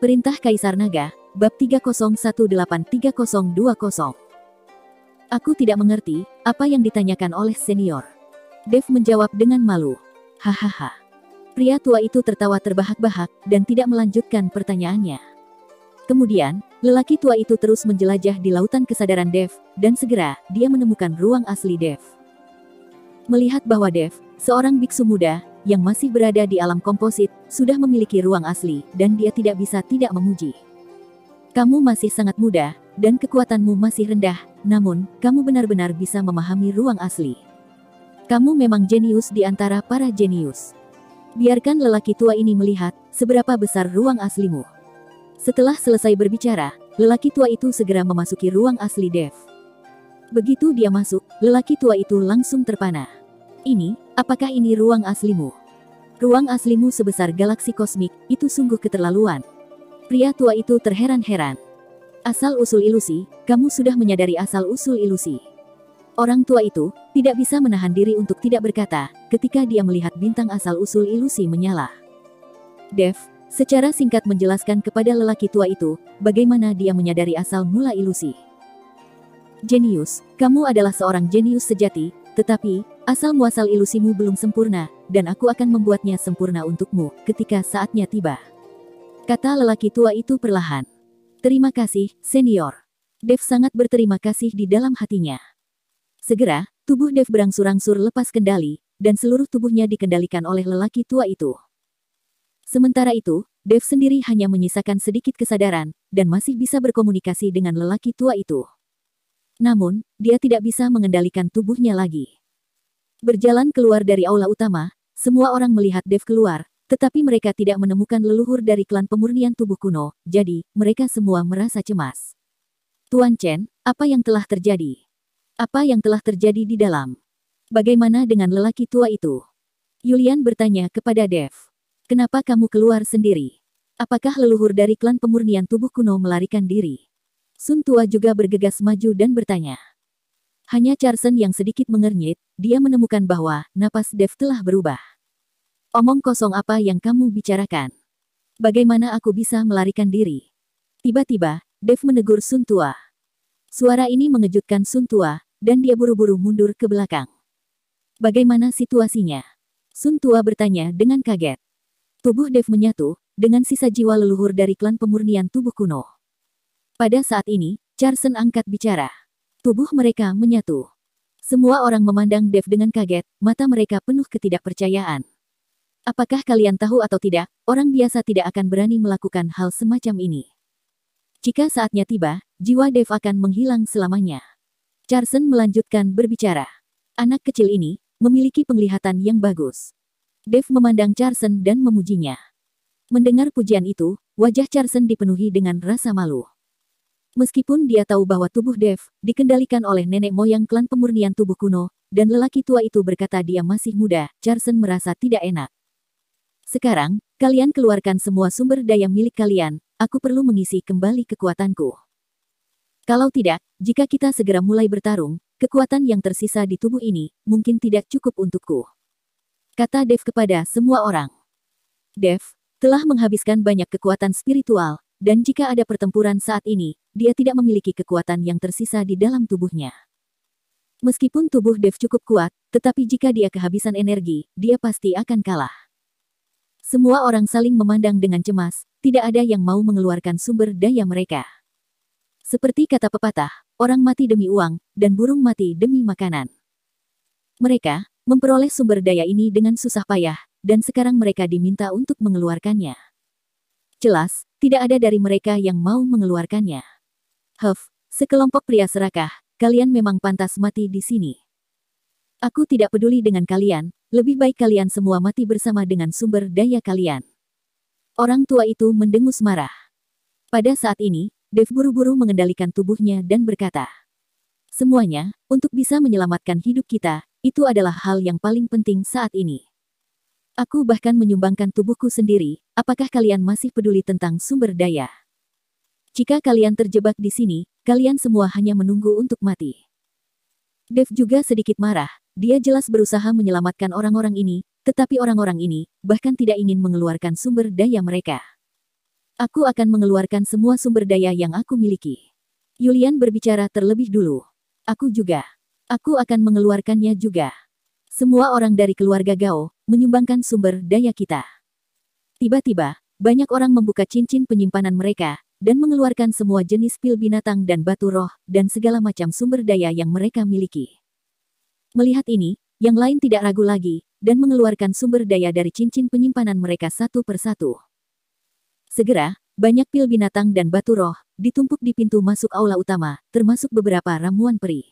Perintah Kaisar Naga, Bab 3018320. Aku tidak mengerti, apa yang ditanyakan oleh senior. Dev menjawab dengan malu. Hahaha. Pria tua itu tertawa terbahak-bahak, dan tidak melanjutkan pertanyaannya. Kemudian, lelaki tua itu terus menjelajah di lautan kesadaran Dev, dan segera, dia menemukan ruang asli Dev. Melihat bahwa Dev, seorang biksu muda, yang masih berada di alam komposit, sudah memiliki ruang asli, dan dia tidak bisa tidak memuji. Kamu masih sangat muda, dan kekuatanmu masih rendah, namun, kamu benar-benar bisa memahami ruang asli. Kamu memang jenius di antara para jenius. Biarkan lelaki tua ini melihat, seberapa besar ruang aslimu. Setelah selesai berbicara, lelaki tua itu segera memasuki ruang asli Dev. Begitu dia masuk, lelaki tua itu langsung terpana. Ini, apakah ini ruang aslimu? Ruang aslimu sebesar galaksi kosmik, itu sungguh keterlaluan. Pria tua itu terheran-heran. Asal-usul ilusi, kamu sudah menyadari asal-usul ilusi. Orang tua itu, tidak bisa menahan diri untuk tidak berkata, ketika dia melihat bintang asal-usul ilusi menyala. Dev, secara singkat menjelaskan kepada lelaki tua itu, bagaimana dia menyadari asal mula ilusi. Jenius, kamu adalah seorang jenius sejati, tetapi, asal-muasal ilusimu belum sempurna, dan aku akan membuatnya sempurna untukmu, ketika saatnya tiba. Kata lelaki tua itu perlahan. Terima kasih, senior. Dev sangat berterima kasih di dalam hatinya. Segera, tubuh Dev berangsur-angsur lepas kendali, dan seluruh tubuhnya dikendalikan oleh lelaki tua itu. Sementara itu, Dev sendiri hanya menyisakan sedikit kesadaran, dan masih bisa berkomunikasi dengan lelaki tua itu. Namun, dia tidak bisa mengendalikan tubuhnya lagi. Berjalan keluar dari aula utama, semua orang melihat Dev keluar, tetapi mereka tidak menemukan leluhur dari klan pemurnian tubuh kuno, jadi, mereka semua merasa cemas. Tuan Chen, apa yang telah terjadi? Apa yang telah terjadi di dalam? Bagaimana dengan lelaki tua itu? Yulian bertanya kepada Dev. Kenapa kamu keluar sendiri? Apakah leluhur dari klan pemurnian tubuh kuno melarikan diri? Sun Tua juga bergegas maju dan bertanya. Hanya Charsen yang sedikit mengernyit, dia menemukan bahwa napas Dev telah berubah. Omong kosong apa yang kamu bicarakan? Bagaimana aku bisa melarikan diri? Tiba-tiba, Dev menegur Sun Tua. Suara ini mengejutkan Sun Tua, dan dia buru-buru mundur ke belakang. Bagaimana situasinya? Sun Tua bertanya dengan kaget. Tubuh Dev menyatu, dengan sisa jiwa leluhur dari klan pemurnian tubuh kuno. Pada saat ini, Charsen angkat bicara. Tubuh mereka menyatu. Semua orang memandang Dev dengan kaget, mata mereka penuh ketidakpercayaan. Apakah kalian tahu atau tidak, orang biasa tidak akan berani melakukan hal semacam ini. Jika saatnya tiba, jiwa Dev akan menghilang selamanya. Charsen melanjutkan berbicara. Anak kecil ini, memiliki penglihatan yang bagus. Dev memandang Charsen dan memujinya. Mendengar pujian itu, wajah Charsen dipenuhi dengan rasa malu. Meskipun dia tahu bahwa tubuh Dev dikendalikan oleh nenek moyang klan pemurnian tubuh kuno, dan lelaki tua itu berkata dia masih muda, Charsen merasa tidak enak. Sekarang, kalian keluarkan semua sumber daya milik kalian, aku perlu mengisi kembali kekuatanku. Kalau tidak, jika kita segera mulai bertarung, kekuatan yang tersisa di tubuh ini, mungkin tidak cukup untukku. Kata Dev kepada semua orang. Dev telah menghabiskan banyak kekuatan spiritual, dan jika ada pertempuran saat ini, dia tidak memiliki kekuatan yang tersisa di dalam tubuhnya. Meskipun tubuh Dev cukup kuat, tetapi jika dia kehabisan energi, dia pasti akan kalah. Semua orang saling memandang dengan cemas, tidak ada yang mau mengeluarkan sumber daya mereka. Seperti kata pepatah, orang mati demi uang, dan burung mati demi makanan. Mereka memperoleh sumber daya ini dengan susah payah, dan sekarang mereka diminta untuk mengeluarkannya. Jelas, tidak ada dari mereka yang mau mengeluarkannya. Sekelompok pria serakah, kalian memang pantas mati di sini. Aku tidak peduli dengan kalian, lebih baik kalian semua mati bersama dengan sumber daya kalian. Orang tua itu mendengus marah. Pada saat ini, Dev buru-buru mengendalikan tubuhnya dan berkata, semuanya, untuk bisa menyelamatkan hidup kita, itu adalah hal yang paling penting saat ini. Aku bahkan menyumbangkan tubuhku sendiri, apakah kalian masih peduli tentang sumber daya? Jika kalian terjebak di sini, kalian semua hanya menunggu untuk mati. Dev juga sedikit marah, dia jelas berusaha menyelamatkan orang-orang ini, tetapi orang-orang ini bahkan tidak ingin mengeluarkan sumber daya mereka. Aku akan mengeluarkan semua sumber daya yang aku miliki. Yulian berbicara terlebih dulu. Aku juga. Aku akan mengeluarkannya juga. Semua orang dari keluarga Gao menyumbangkan sumber daya kita. Tiba-tiba, banyak orang membuka cincin penyimpanan mereka dan mengeluarkan semua jenis pil binatang dan batu roh dan segala macam sumber daya yang mereka miliki. Melihat ini, yang lain tidak ragu lagi dan mengeluarkan sumber daya dari cincin penyimpanan mereka satu persatu. Segera, banyak pil binatang dan batu roh ditumpuk di pintu masuk aula utama, termasuk beberapa ramuan peri.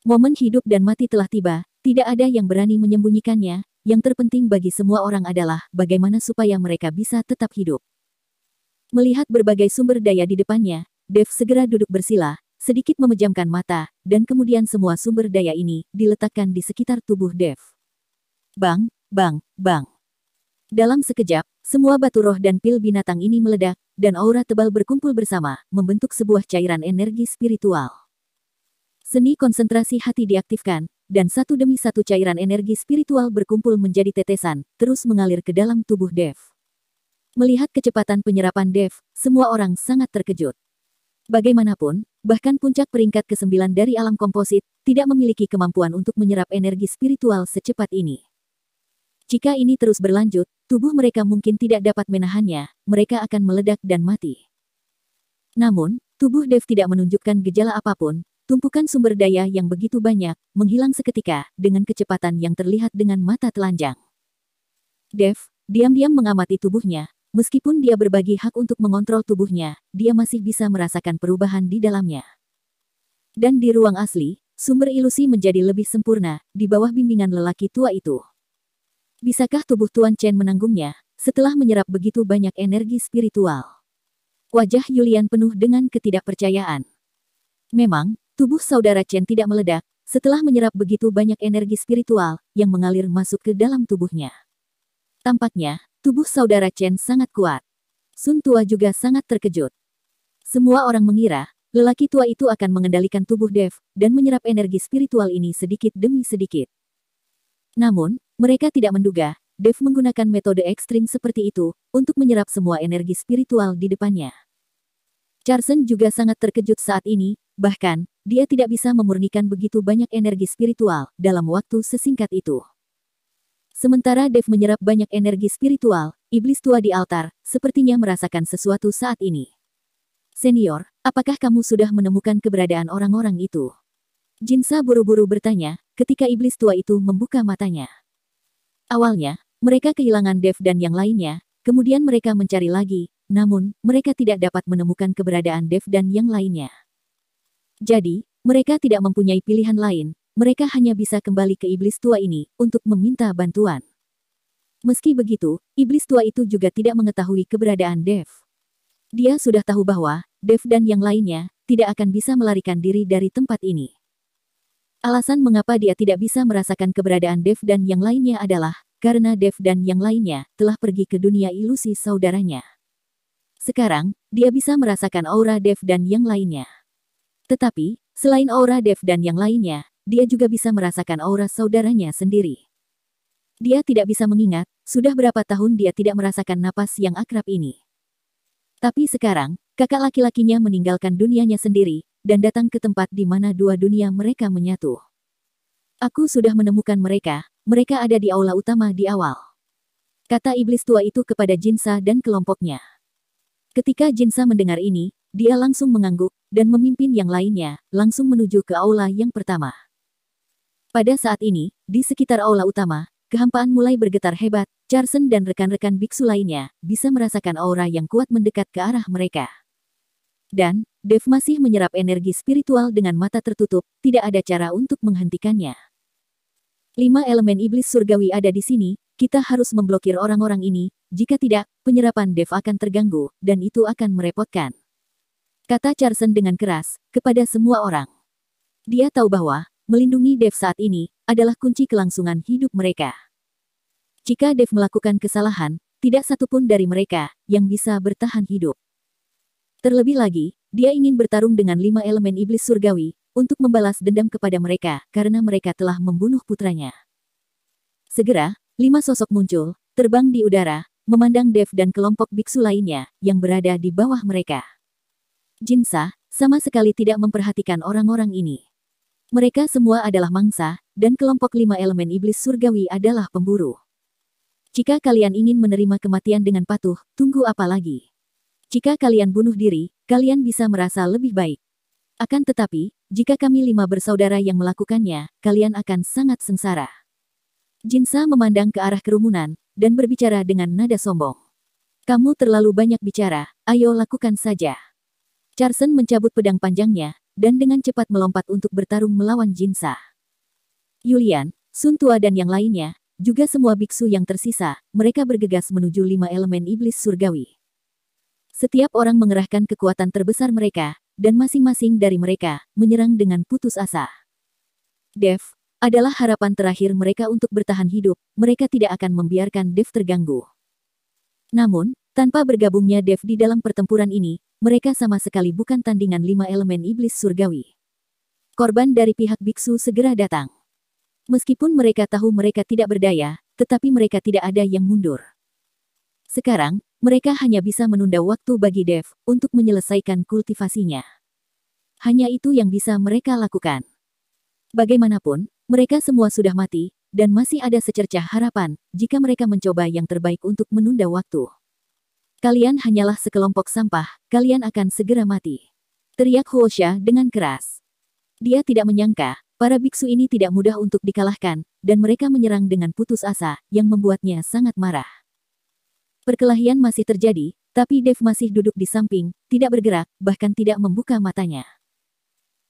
Momen hidup dan mati telah tiba, tidak ada yang berani menyembunyikannya. Yang terpenting bagi semua orang adalah bagaimana supaya mereka bisa tetap hidup. Melihat berbagai sumber daya di depannya, Dev segera duduk bersila, sedikit memejamkan mata, dan kemudian semua sumber daya ini diletakkan di sekitar tubuh Dev. Bang, bang, bang. Dalam sekejap, semua batu roh dan pil binatang ini meledak, dan aura tebal berkumpul bersama, membentuk sebuah cairan energi spiritual. Seni konsentrasi hati diaktifkan, dan satu demi satu cairan energi spiritual berkumpul menjadi tetesan, terus mengalir ke dalam tubuh Dev. Melihat kecepatan penyerapan Dev, semua orang sangat terkejut. Bagaimanapun, bahkan puncak peringkat ke-9 dari alam komposit, tidak memiliki kemampuan untuk menyerap energi spiritual secepat ini. Jika ini terus berlanjut, tubuh mereka mungkin tidak dapat menahannya, mereka akan meledak dan mati. Namun, tubuh Dev tidak menunjukkan gejala apapun, tumpukan sumber daya yang begitu banyak, menghilang seketika, dengan kecepatan yang terlihat dengan mata telanjang. Dev, diam-diam mengamati tubuhnya, meskipun dia berbagi hak untuk mengontrol tubuhnya, dia masih bisa merasakan perubahan di dalamnya. Dan di ruang asli, sumber ilusi menjadi lebih sempurna, di bawah bimbingan lelaki tua itu. Bisakah tubuh Tuan Chen menanggungnya, setelah menyerap begitu banyak energi spiritual? Wajah Yulian penuh dengan ketidakpercayaan. Memang, tubuh saudara Chen tidak meledak, setelah menyerap begitu banyak energi spiritual, yang mengalir masuk ke dalam tubuhnya. Tampaknya, tubuh saudara Chen sangat kuat. Sun Tua juga sangat terkejut. Semua orang mengira, lelaki tua itu akan mengendalikan tubuh Dev, dan menyerap energi spiritual ini sedikit demi sedikit. Namun, mereka tidak menduga, Dev menggunakan metode ekstrim seperti itu, untuk menyerap semua energi spiritual di depannya. Charsen juga sangat terkejut saat ini, bahkan, dia tidak bisa memurnikan begitu banyak energi spiritual, dalam waktu sesingkat itu. Sementara Dev menyerap banyak energi spiritual, iblis tua di altar, sepertinya merasakan sesuatu saat ini. Senior, apakah kamu sudah menemukan keberadaan orang-orang itu? Jinsa buru-buru bertanya, ketika iblis tua itu membuka matanya. Awalnya, mereka kehilangan Dev dan yang lainnya, kemudian mereka mencari lagi, namun, mereka tidak dapat menemukan keberadaan Dev dan yang lainnya. Jadi, mereka tidak mempunyai pilihan lain, mereka hanya bisa kembali ke iblis tua ini, untuk meminta bantuan. Meski begitu, iblis tua itu juga tidak mengetahui keberadaan Dev. Dia sudah tahu bahwa, Dev dan yang lainnya, tidak akan bisa melarikan diri dari tempat ini. Alasan mengapa dia tidak bisa merasakan keberadaan Dev dan yang lainnya adalah, karena Dev dan yang lainnya, telah pergi ke dunia ilusi saudaranya. Sekarang, dia bisa merasakan aura Dev dan yang lainnya. Tetapi, selain aura Dev dan yang lainnya, dia juga bisa merasakan aura saudaranya sendiri. Dia tidak bisa mengingat, sudah berapa tahun dia tidak merasakan napas yang akrab ini. Tapi sekarang, kakak laki-lakinya meninggalkan dunianya sendiri, dan datang ke tempat di mana dua dunia mereka menyatu. Aku sudah menemukan mereka, mereka ada di aula utama di awal. Kata iblis tua itu kepada Jinsa dan kelompoknya. Ketika Jinsa mendengar ini, dia langsung mengangguk, dan memimpin yang lainnya, langsung menuju ke aula yang pertama. Pada saat ini, di sekitar aula utama, kehampaan mulai bergetar hebat, Charsen dan rekan-rekan biksu lainnya, bisa merasakan aura yang kuat mendekat ke arah mereka. Dan, Dev masih menyerap energi spiritual dengan mata tertutup, tidak ada cara untuk menghentikannya. 5 elemen iblis surgawi ada di sini, kita harus memblokir orang-orang ini, jika tidak, penyerapan Dev akan terganggu, dan itu akan merepotkan. Kata Charsen dengan keras, kepada semua orang. Dia tahu bahwa, melindungi Dev saat ini, adalah kunci kelangsungan hidup mereka. Jika Dev melakukan kesalahan, tidak satupun dari mereka, yang bisa bertahan hidup. Terlebih lagi, dia ingin bertarung dengan 5 elemen iblis surgawi, untuk membalas dendam kepada mereka, karena mereka telah membunuh putranya. Segera, 5 sosok muncul, terbang di udara, memandang Dev dan kelompok biksu lainnya yang berada di bawah mereka. Jinsa sama sekali tidak memperhatikan orang-orang ini. Mereka semua adalah mangsa, dan kelompok 5 elemen iblis surgawi adalah pemburu. Jika kalian ingin menerima kematian dengan patuh, tunggu apa lagi? Jika kalian bunuh diri, kalian bisa merasa lebih baik. Akan tetapi, jika kami 5 bersaudara yang melakukannya, kalian akan sangat sengsara. Jinsa memandang ke arah kerumunan, dan berbicara dengan nada sombong. Kamu terlalu banyak bicara, ayo lakukan saja. Charsen mencabut pedang panjangnya, dan dengan cepat melompat untuk bertarung melawan Jinsa. Yulian, Sun Tua dan yang lainnya, juga semua biksu yang tersisa, mereka bergegas menuju 5 elemen iblis surgawi. Setiap orang mengerahkan kekuatan terbesar mereka, dan masing-masing dari mereka menyerang dengan putus asa. Dev adalah harapan terakhir mereka untuk bertahan hidup, mereka tidak akan membiarkan Dev terganggu. Namun, tanpa bergabungnya Dev di dalam pertempuran ini, mereka sama sekali bukan tandingan 5 elemen iblis surgawi. Korban dari pihak biksu segera datang. Meskipun mereka tahu mereka tidak berdaya, tetapi mereka tidak ada yang mundur. Sekarang, mereka hanya bisa menunda waktu bagi Dev untuk menyelesaikan kultivasinya. Hanya itu yang bisa mereka lakukan. Bagaimanapun, mereka semua sudah mati, dan masih ada secercah harapan jika mereka mencoba yang terbaik untuk menunda waktu. Kalian hanyalah sekelompok sampah, kalian akan segera mati. Teriak Huosha dengan keras. Dia tidak menyangka, para biksu ini tidak mudah untuk dikalahkan, dan mereka menyerang dengan putus asa, yang membuatnya sangat marah. Perkelahian masih terjadi, tapi Dev masih duduk di samping, tidak bergerak, bahkan tidak membuka matanya.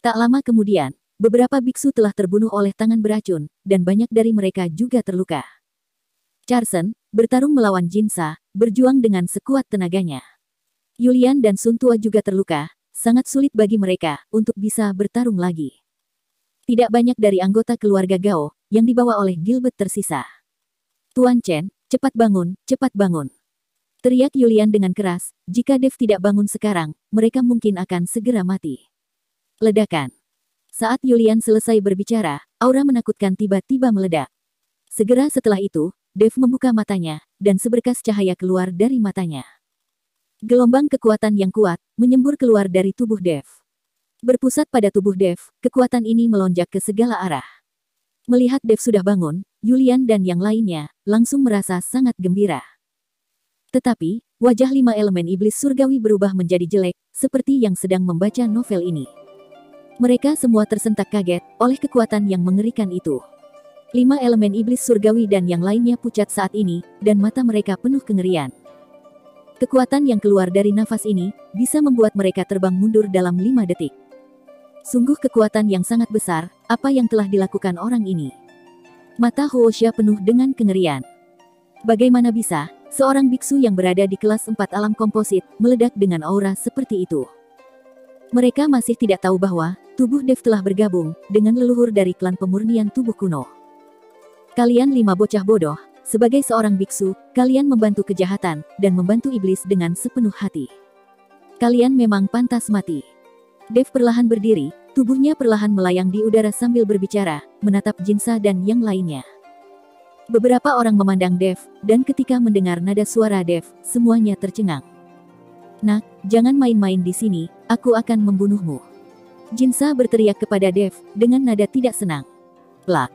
Tak lama kemudian, beberapa biksu telah terbunuh oleh tangan beracun, dan banyak dari mereka juga terluka. Charsen bertarung melawan Jinsa, berjuang dengan sekuat tenaganya. Yulian dan Sun Tua juga terluka, sangat sulit bagi mereka untuk bisa bertarung lagi. Tidak banyak dari anggota keluarga Gao yang dibawa oleh Gilbert tersisa. Tuan Chen, cepat bangun, cepat bangun. Teriak Yulian dengan keras, jika Dev tidak bangun sekarang, mereka mungkin akan segera mati. Ledakan. Saat Yulian selesai berbicara, aura menakutkan tiba-tiba meledak. Segera setelah itu, Dev membuka matanya, dan seberkas cahaya keluar dari matanya. Gelombang kekuatan yang kuat menyembur keluar dari tubuh Dev. Berpusat pada tubuh Dev, kekuatan ini melonjak ke segala arah. Melihat Dev sudah bangun, Yulian dan yang lainnya langsung merasa sangat gembira. Tetapi, wajah 5 elemen iblis surgawi berubah menjadi jelek, seperti yang sedang membaca novel ini. Mereka semua tersentak kaget oleh kekuatan yang mengerikan itu. 5 elemen iblis surgawi dan yang lainnya pucat saat ini, dan mata mereka penuh kengerian. Kekuatan yang keluar dari nafas ini, bisa membuat mereka terbang mundur dalam 5 detik. Sungguh kekuatan yang sangat besar, apa yang telah dilakukan orang ini. Mata Huosha penuh dengan kengerian. Bagaimana bisa, seorang biksu yang berada di kelas 4 alam komposit, meledak dengan aura seperti itu. Mereka masih tidak tahu bahwa, tubuh Dev telah bergabung, dengan leluhur dari klan pemurnian tubuh kuno. Kalian 5 bocah bodoh, sebagai seorang biksu, kalian membantu kejahatan, dan membantu iblis dengan sepenuh hati. Kalian memang pantas mati. Dev perlahan berdiri, tubuhnya perlahan melayang di udara sambil berbicara, menatap Jinsa dan yang lainnya. Beberapa orang memandang Dev, dan ketika mendengar nada suara Dev, semuanya tercengang. Nak, jangan main-main di sini, aku akan membunuhmu. Jinsa berteriak kepada Dev, dengan nada tidak senang. Plak.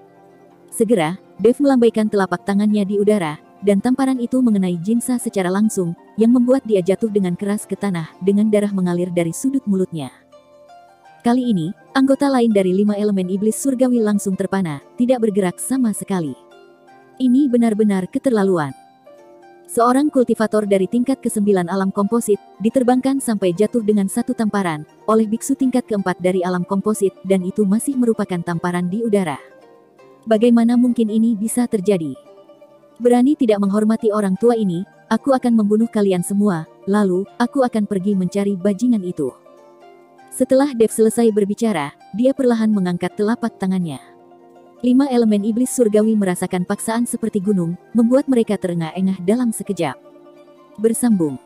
Segera, Dev melambaikan telapak tangannya di udara, dan tamparan itu mengenai Jinsa secara langsung, yang membuat dia jatuh dengan keras ke tanah, dengan darah mengalir dari sudut mulutnya. Kali ini, anggota lain dari 5 elemen iblis surgawi langsung terpana, tidak bergerak sama sekali. Ini benar-benar keterlaluan. Seorang kultivator dari tingkat ke-9 alam komposit, diterbangkan sampai jatuh dengan satu tamparan, oleh biksu tingkat ke-4 dari alam komposit, dan itu masih merupakan tamparan di udara. Bagaimana mungkin ini bisa terjadi? Berani tidak menghormati orang tua ini, aku akan membunuh kalian semua, lalu, aku akan pergi mencari bajingan itu. Setelah Dev selesai berbicara, dia perlahan mengangkat telapak tangannya. 5 elemen iblis surgawi merasakan paksaan seperti gunung, membuat mereka terengah-engah dalam sekejap. Bersambung.